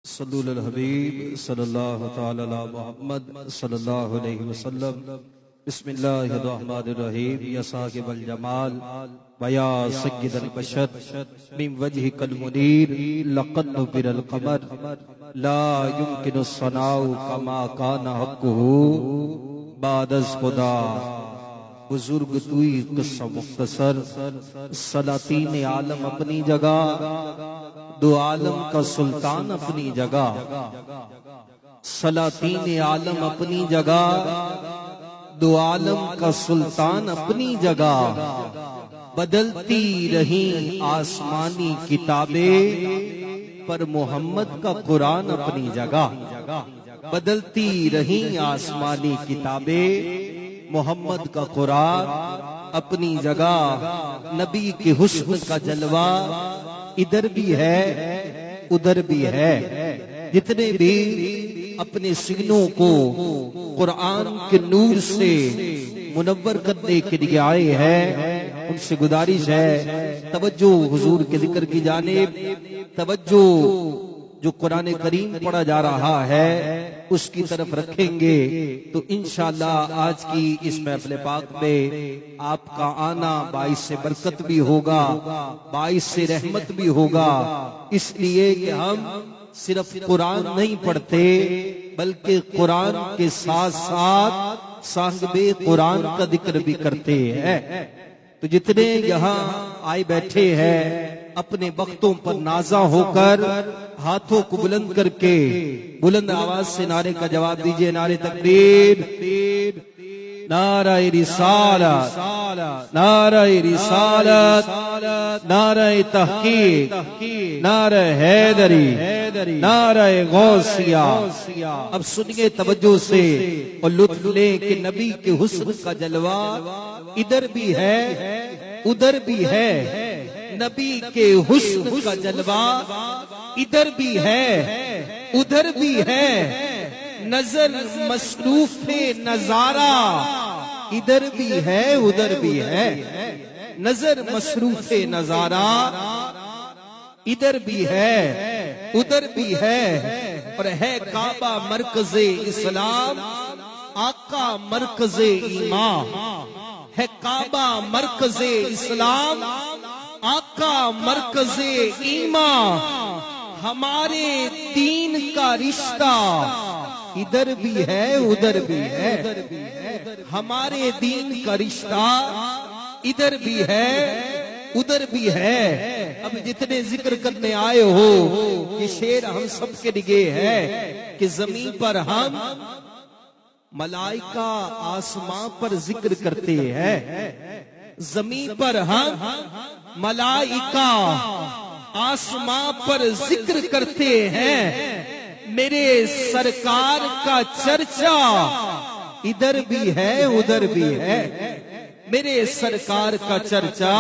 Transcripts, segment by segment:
صلو علی الحبیب صلی اللہ تعالی علی محمد صلی اللہ علیہ وسلم۔ بسم اللہ الرحمن الرحیم۔ یا صاحب الجمال ویا سید البشر من وجہک المنیر لقد نور القمر لا يمکن الصناع کما کان حقہ بعد از خدا۔ بزرگ توئی قصہ مختصر، سلاطین عالم اپنی جگہ، دو عالم کا سلطان اپنی جگہ، سلاطین عالم اپنی جگہ، دو عالم کا سلطان اپنی جگہ، بدلتی رہیں آسمانی کتابیں پر محمد کا قرآن اپنی جگہ، بدلتی رہیں آسمانی کتابیں محمد کا قرآن اپنی جگہ۔ نبی کے حسن کا جلوہ ادھر بھی ہے ادھر بھی ہے۔ جتنے بھی اپنے سینوں کو قرآن کے نور سے منور کرنے کے لیے آئے ہیں، ان سے گزارش ہے توجہ حضور کے ذکر کی جانب، توجہ جو قرآن کریم پڑھا جا رہا ہے اس کی طرف رکھیں گے تو انشاءاللہ آج کی اس محفل پاک میں آپ کا آنا باعث برکت بھی ہوگا، باعث رحمت بھی ہوگا، اس لیے کہ ہم صرف قرآن نہیں پڑھتے بلکہ قرآن کے ساتھ ساتھ صاحب قرآن کا ذکر بھی کرتے ہیں۔ تو جتنے یہاں آئے بیٹھے ہیں اپنے وقتوں پر نازا ہو کر ہاتھوں کو بلند کر کے بلند آواز سے نعرے کا جواب دیجئے۔ نعرے تکبیر، نعرہ رسالت، نعرہ رسالت، نعرہ تحقیق، نعرہ حیدری، نعرہ غوثیہ۔ اب سنیے توجہ سے اور لطف لیں کہ نبی کے حسن کا جلوہ ادھر بھی ہے ادھر بھی ہے، نبی کے حسن کا جلوہ ادھر بھی ہے ادھر بھی ہے، نظر مصروف نظارہ ادھر بھی ہے ادھر بھی ہے، نظر مصروف نظارہ ادھر بھی ہے ادھر بھی ہے، اور ہے کعبہ مرکز اسلام آقا مرکز ایمان، ہے کعبہ مرکز اسلام آقا مرکز ایمان، ہمارے دین کا رشتہ ادھر بھی ہے ادھر بھی ہے، ہمارے دین کا رشتہ ادھر بھی ہے ادھر بھی ہے۔ اب جتنے ذکر کرنے آئے ہو یہ شعر ہم سب کے لیے ہے کہ زمین پر ہم ملائکہ آسمان پر ذکر کرتے ہیں، زمین پر ہم ملائکہ آسمان پر ذکر کرتے ہیں، میرے سرکار کا چرچا ادھر بھی ہے ادھر بھی ہے، میرے سرکار کا چرچا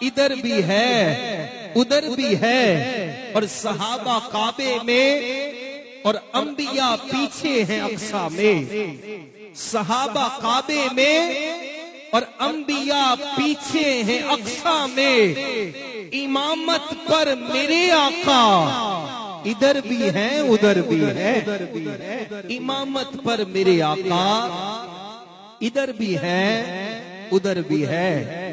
ادھر بھی ہے ادھر بھی ہے، اور صحابہ کعبے میں اور انبیاء پیچھے ہیں اقصی میں، صحابہ کعبے میں اور انبیاء پیچھے ہیں اقصی میں، امامت پر میرے آقا ادھر بھی ہے ادھر بھی ہے، امامت پر میرے آقا ادھر بھی ہے ادھر بھی ہے۔